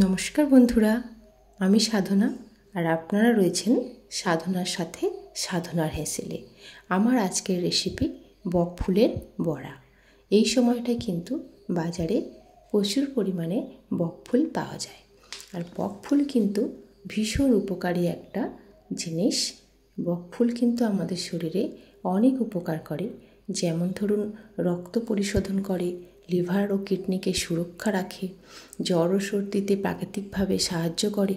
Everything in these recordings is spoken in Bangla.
নমস্কার বন্ধুরা, আমি সাধনা আর আপনারা রয়েছেন সাধনার সাথে সাধনার হেসেলে। আমার আজকের রেসিপি বকফুলের বড়া। এই সময়টায় কিন্তু বাজারে প্রচুর পরিমাণে বকফুল পাওয়া যায়। আর বকফুল কিন্তু ভীষণ উপকারী একটা জিনিস। বকফুল কিন্তু আমাদের শরীরে অনেক উপকার করে, যেমন ধরুন রক্ত পরিশোধন করে, লিভার ও কিডনিকে সুরক্ষা রাখে, জ্বর ও সর্দিতে প্রাকৃতিকভাবে সাহায্য করে,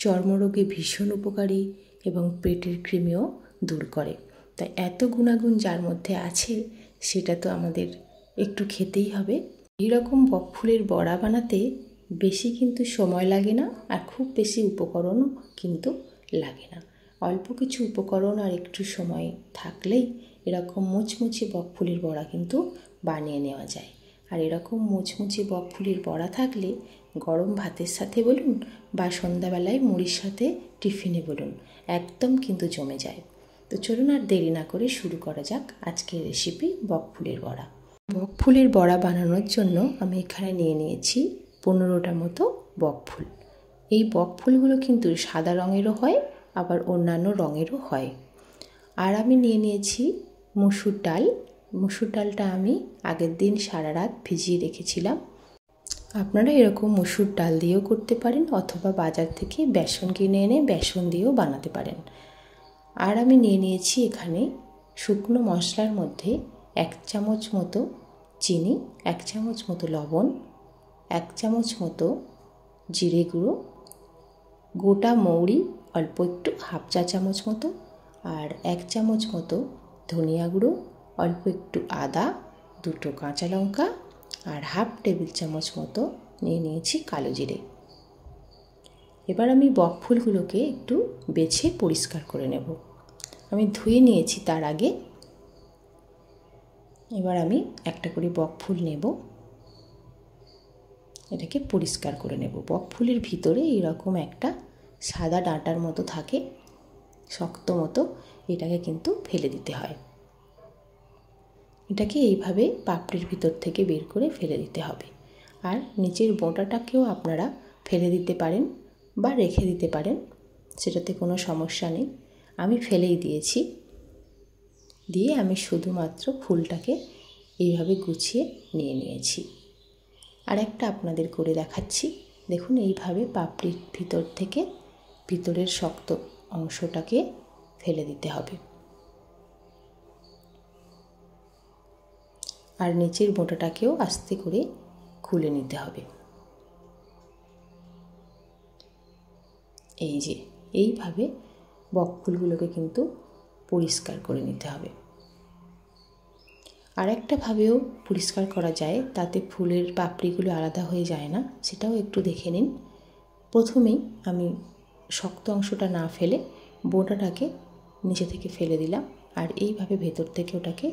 চর্মরোগে ভীষণ উপকারী এবং পেটের কৃমিও দূর করে। তাই এত গুণাগুণ যার মধ্যে আছে, সেটা তো আমাদের একটু খেতেই হবে। এইরকম বকফুলের বড়া বানাতে বেশি কিন্তু সময় লাগে না, আর খুব বেশি উপকরণও কিন্তু লাগে না। অল্প কিছু উপকরণ আর একটু সময় থাকলেই এরকম মুচমুচে বকফুলের বড়া কিন্তু বানিয়ে নেওয়া যায়। আর এরকম মুচমুচে বকফুলের বড়া থাকলে গরম ভাতের সাথে বলুন বা সন্ধ্যাবেলায় মুড়ির সাথে টিফিনে বলুন, একদম কিন্তু জমে যায়। তো চলুন আর দেরি না করে শুরু করা যাক আজকের রেসিপি বকফুলের বড়া। বকফুলের বড়া বানানোর জন্য আমি এখানে নিয়ে নিয়েছি 15টা মতো বকফুল। এই বকফুলগুলো কিন্তু সাদা রঙেরও হয়, আবার অন্যান্য রঙেরও হয়। আর আমি নিয়ে নিয়েছি মসুর ডাল। মসুর ডালটা আমি আগের দিন সারা রাত ভিজিয়ে রেখেছিলাম। আপনারা এরকম মসুর ডাল দিয়েও করতে পারেন, অথবা বাজার থেকে বেসন কিনে এনে বেসন দিয়েও বানাতে পারেন। আর আমি নিয়ে নিয়েছি এখানে শুকনো মশলার মধ্যে 1 চামচ মতো চিনি, 1 চামচ মতো লবণ, 1 চামচ মতো জিরে গুঁড়ো, গোটা মৌরি অল্প একটু, 1/2 চা চামচ মতো, আর 1 চামচ মতো ধনিয়া গুঁড়ো, অল্প একটু আদা, 2টো কাঁচা লঙ্কা, আর 1/2 টেবিল চামচ মতো নিয়ে নিয়েছি কালো জিরে। এবার আমি বকফুলগুলোকে একটু বেছে পরিষ্কার করে নেব। আমি ধুয়ে নিয়েছি তার আগে। এবার আমি একটা করে বকফুল নেব, এটাকে পরিষ্কার করে নেব। বকফুলের ভিতরে এরকম একটা সাদা ডাঁটার মতো থাকে, শক্ত মতো, এটাকে কিন্তু ফেলে দিতে হয়। এটাকে এইভাবে পাপড়ির ভিতর থেকে বের করে ফেলে দিতে হবে। আর নিচের বোঁটাটাকেও আপনারা ফেলে দিতে পারেন বা রেখে দিতে পারেন, সেটাতে কোনো সমস্যা নেই। আমি ফেলেই দিয়েছি। দিয়ে আমি শুধুমাত্র ফুলটাকে এইভাবে গুছিয়ে নিয়ে নিয়েছি। আর একটা আপনাদের করে দেখাচ্ছি। দেখুন, এইভাবে পাপড়ির ভিতর থেকে ভিতরের শক্ত অংশটাকে ফেলে দিতে হবে, আর নিচের বোঁটাটাকেও আস্তে করে খুলে নিতে হবে। এই যে এইভাবে বকফুলগুলোকে কিন্তু পরিষ্কার করে নিতে হবে। আর একটা ভাবেও পরিষ্কার করা যায়, তাতে ফুলের পাপড়িগুলো আলাদা হয়ে যায় না, সেটাও একটু দেখে নিন। প্রথমেই আমি শক্ত অংশটা না ফেলে বোঁটাটাকে নিচে থেকে ফেলে দিলাম, আর এইভাবে ভেতর থেকে ওটাকে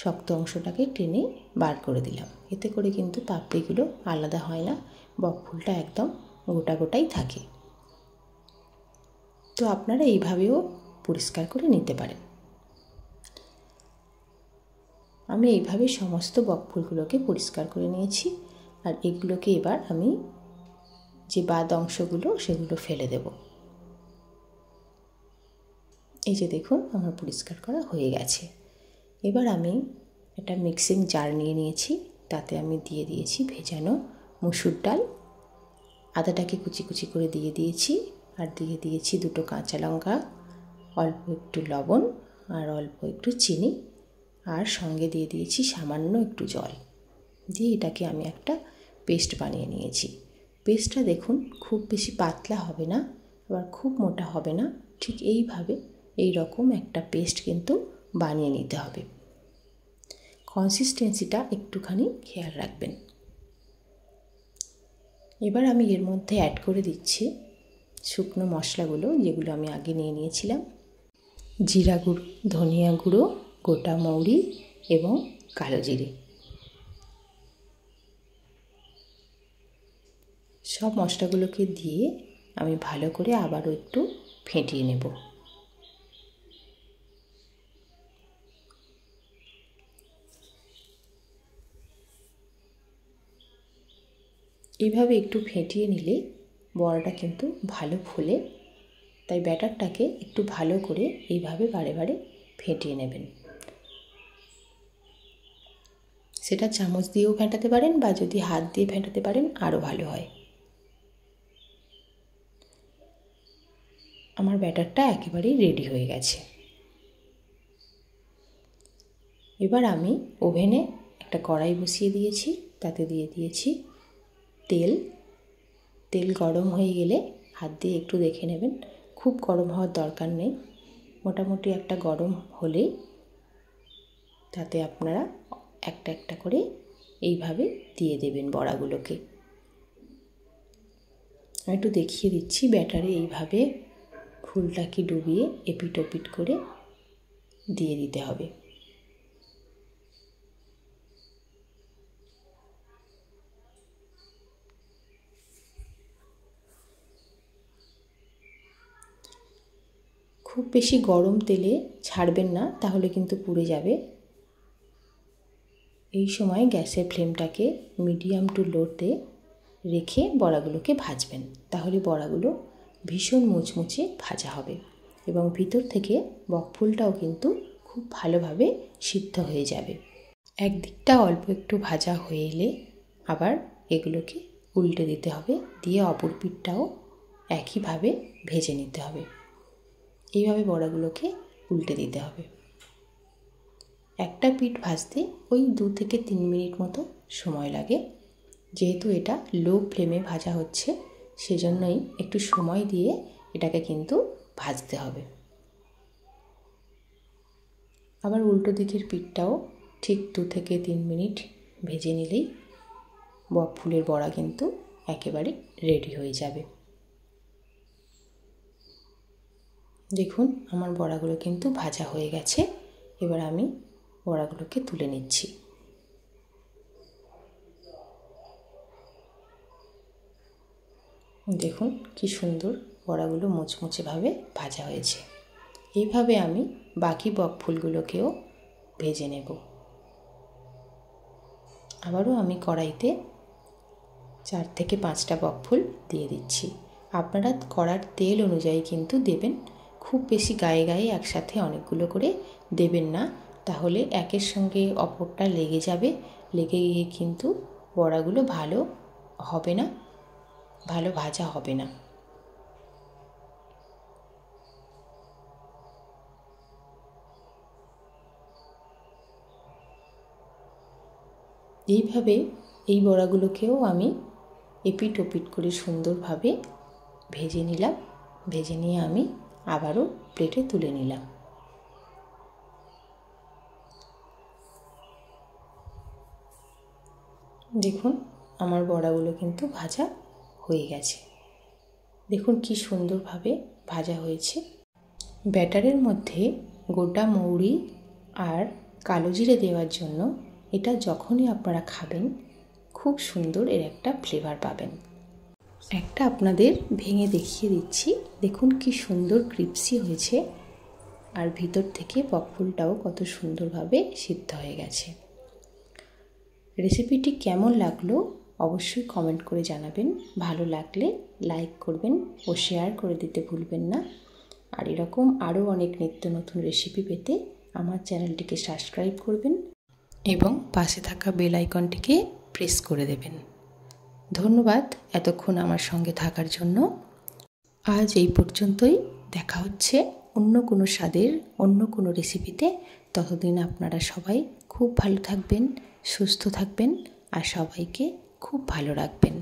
শক্ত অংশটাকে টেনে বার করে দিলাম। এতে করে কিন্তু পাপড়িগুলো আলাদা হয় না, বকফুলটা একদম গোটা গোটাই থাকে। তো আপনারা এইভাবেও পরিষ্কার করে নিতে পারেন। আমি এইভাবে সমস্ত বকফুলগুলোকে পরিষ্কার করে নিয়েছি। আর এগুলোকে এবার আমি যে বাদ অংশগুলো সেগুলো ফেলে দেব। এই যে দেখুন, আমার পরিষ্কার করা হয়ে গেছে। এবার আমি একটা মিক্সিং জার নিয়ে নিয়েছি, তাতে আমি দিয়ে দিয়েছি ভেজানো মসুর ডাল, আদাটাকে কুচি কুচি করে দিয়ে দিয়েছি, আর দিয়ে দিয়েছি 2টো কাঁচা লঙ্কা, অল্প একটু লবণ, আর অল্প একটু চিনি, আর সঙ্গে দিয়ে দিয়েছি সামান্য একটু জল। দিয়ে এটাকে আমি একটা পেস্ট বানিয়ে নিয়েছি। পেস্টটা দেখুন, খুব বেশি পাতলা হবে না, আবার খুব মোটা হবে না, ঠিক এইভাবে এই রকম একটা পেস্ট কিন্তু বানিয়ে নিতে হবে। কনসিস্টেন্সিটা একটুখানি খেয়াল রাখবেন। এবার আমি এর মধ্যে অ্যাড করে দিচ্ছি শুকনো মশলাগুলো, যেগুলো আমি আগে নিয়ে নিয়েছিলাম। জিরা গুঁড়ো, ধনিয়া গুঁড়ো, গোটা মৌরি এবং কালো জিরে। সব মশলাগুলোকে দিয়ে আমি ভালো করে আবারও একটু ফেটিয়ে নেব। এইভাবে একটু ফেটিয়ে নিলে বড়াটা কিন্তু ভালো ফোলে। তাই ব্যাটারটাকে একটু ভালো করে এইভাবে বারে বারে ফেটিয়ে নেবেন। সেটা চামচ দিয়েও ফেটাতে পারেন বা যদি হাত দিয়ে ফেটাতে পারেন আরও ভালো হয়। আমার ব্যাটারটা একেবারেই রেডি হয়ে গেছে। এবার আমি ওভেনে একটা কড়াই বসিয়ে দিয়েছি, তাতে দিয়ে দিয়েছি তেল। তেল গরম হয়ে গেলে হাত দিয়ে একটু দেখে নেবেন, খুব গরম হওয়ার দরকার নেই, মোটামুটি একটা গরম হলেই তাতে আপনারা একটা একটা করে এইভাবে দিয়ে দেবেন বড়াগুলোকে। আমি একটু দেখিয়ে দিচ্ছি, ব্যাটারে এইভাবে ফুলটাকে ডুবিয়ে এপিট ওপিট করে দিয়ে দিতে হবে। খুব বেশি গরম তেলে ছাড়বেন না, তাহলে কিন্তু পুড়ে যাবে। এই সময় গ্যাসের ফ্লেমটাকে মিডিয়াম টু লোতে রেখে বড়াগুলোকে ভাজবেন, তাহলে বড়াগুলো ভীষণ মুচমুচে ভাজা হবে এবং ভিতর থেকে বকফুলটাও কিন্তু খুব ভালোভাবে সিদ্ধ হয়ে যাবে। একদিকটা অল্প একটু ভাজা হয়ে এলে আবার এগুলোকে উল্টে দিতে হবে, দিয়ে অপর পিঠটাও একইভাবে ভেজে নিতে হবে। এইভাবে বড়াগুলোকে উল্টে দিতে হবে। একটা পিঠ ভাজতে ওই 2 থেকে 3 মিনিট মতো সময় লাগে। যেহেতু এটা লো ফ্লেমে ভাজা হচ্ছে, সেজন্যই একটু সময় দিয়ে এটাকে কিন্তু ভাজতে হবে। আবার উল্টো দিকের পিঠটাও ঠিক 2 থেকে 3 মিনিট ভেজে নিলেই বকফুলের বড়া কিন্তু একেবারে রেডি হয়ে যাবে। দেখুন আমার বড়াগুলো কিন্তু ভাজা হয়ে গেছে। এবার আমি বড়াগুলোকে তুলে নিচ্ছি। দেখুন কি সুন্দর বড়াগুলো মুচমুচেভাবে ভাজা হয়েছে। এইভাবে আমি বাকি বকফুলগুলোকেও ভেজে নেব। আবারও আমি কড়াইতে 4 থেকে 5টা বকফুল দিয়ে দিচ্ছি। আপনারা কড়ার তেল অনুযায়ী কিন্তু দেবেন, খুব বেশি গায়ে গায়ে একসাথে অনেকগুলো করে দেবেন না, তাহলে একের সঙ্গে অপরটা লেগে যাবে, লেগে গিয়ে কিন্তু বড়াগুলো ভালো হবে না, ভালো ভাজা হবে না। এইভাবে এই বড়াগুলোকেও আমি এপিট ওপিট করে সুন্দরভাবে ভেজে নিলাম। ভেজে নিয়ে আমি আবারও প্লেটে তুলে নিলাম। দেখুন আমার বড়াগুলো কিন্তু ভাজা হয়ে গেছে। দেখুন কি সুন্দরভাবে ভাজা হয়েছে। ব্যাটারের মধ্যে গোটা মৌরি আর কালো জিরে দেওয়ার জন্য এটা যখনই আপনারা খাবেন খুব সুন্দর এর একটা ফ্লেভার পাবেন। একটা আপনাদের ভেঙে দেখিয়ে দিচ্ছি, দেখুন কি সুন্দর ক্রিপসি হয়েছে আর ভিতর থেকে বকফুলটাও কত সুন্দরভাবে সিদ্ধ হয়ে গেছে। রেসিপিটি কেমন লাগলো অবশ্যই কমেন্ট করে জানাবেন। ভালো লাগলে লাইক করবেন ও শেয়ার করে দিতে ভুলবেন না। আর এরকম আরও অনেক নিত্য নতুন রেসিপি পেতে আমার চ্যানেলটিকে সাবস্ক্রাইব করবেন এবং পাশে থাকা বেল আইকনটিকে প্রেস করে দেবেন। ধন্যবাদ এতক্ষণ আমার সঙ্গে থাকার জন্য। আজ এই পর্যন্তই, দেখা হচ্ছে অন্য কোনো স্বাদের অন্য কোনো রেসিপিতে। ততদিন আপনারা সবাই খুব ভালো থাকবেন, সুস্থ থাকবেন আর সবাইকে খুব ভালো রাখবেন।